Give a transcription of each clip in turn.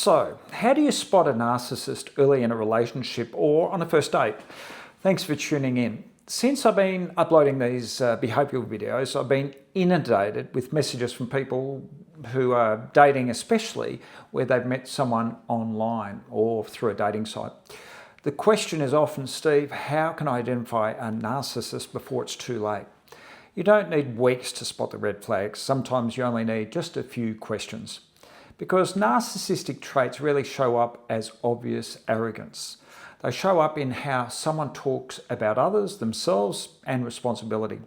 So, how do you spot a narcissist early in a relationship or on a first date? Thanks for tuning in. Since I've been uploading these behavioural videos, I've been inundated with messages from people who are dating, especially where they've met someone online or through a dating site. The question is often, Steve, how can I identify a narcissist before it's too late? You don't need weeks to spot the red flags. Sometimes you only need just a few questions. Because narcissistic traits really show up as obvious arrogance. They show up in how someone talks about others, themselves, and responsibility.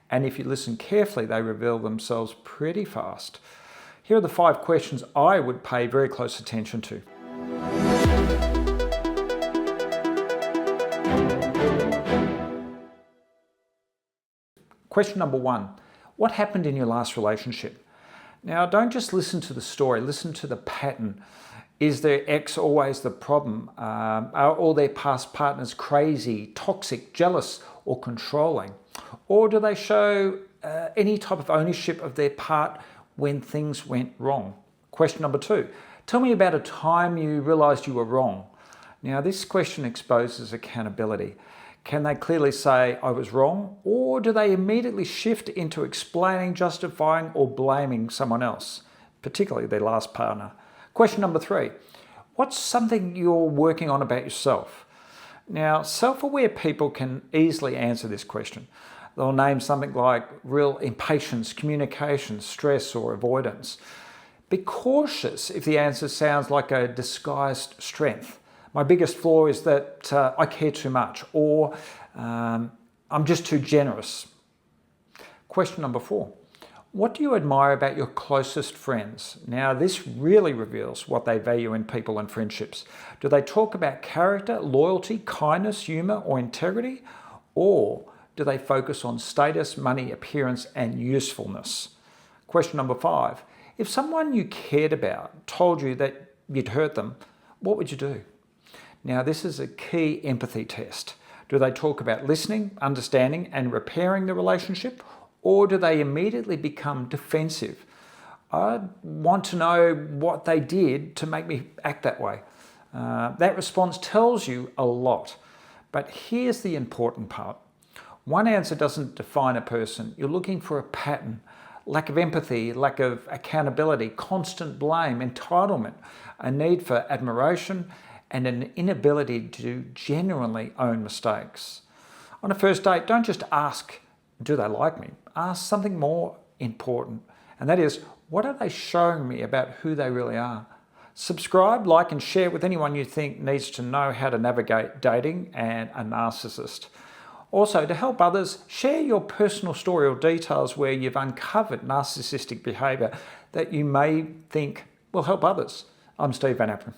And if you listen carefully, they reveal themselves pretty fast. Here are the 5 questions I would pay very close attention to. Question number 1. What happened in your last relationship? Now, don't just listen to the story, listen to the pattern. Is their ex always the problem? Are all their past partners crazy, toxic, jealous, or controlling? Or do they show any type of ownership of their part when things went wrong? Question number 2. Tell me about a time you realized you were wrong. Now, this question exposes accountability. Can they clearly say, I was wrong? Or do they immediately shift into explaining, justifying, or blaming someone else, particularly their last partner? Question number 3. What's something you're working on about yourself? Now, self-aware people can easily answer this question. They'll name something like real impatience, communication, stress, or avoidance. Be cautious if the answer sounds like a disguised strength. My biggest flaw is that I care too much, or I'm just too generous. Question number 4. What do you admire about your closest friends? Now, this really reveals what they value in people and friendships. Do they talk about character, loyalty, kindness, humour, or integrity? Or do they focus on status, money, appearance, and usefulness? Question number 5. If someone you cared about told you that you'd hurt them, what would you do? Now, this is a key empathy test. Do they talk about listening, understanding, and repairing the relationship? Or do they immediately become defensive? I want to know what they did to make me act that way. That response tells you a lot. But here's the important part. One answer doesn't define a person. You're looking for a pattern. Lack of empathy, lack of accountability, constant blame, entitlement, a need for admiration, and an inability to genuinely own mistakes. On a first date, don't just ask, do they like me? Ask something more important, and that is, what are they showing me about who they really are? Subscribe, like, and share with anyone you think needs to know how to navigate dating and a narcissist. Also, to help others, share your personal story or details where you've uncovered narcissistic behaviour that you may think will help others. I'm Steve Van Appel.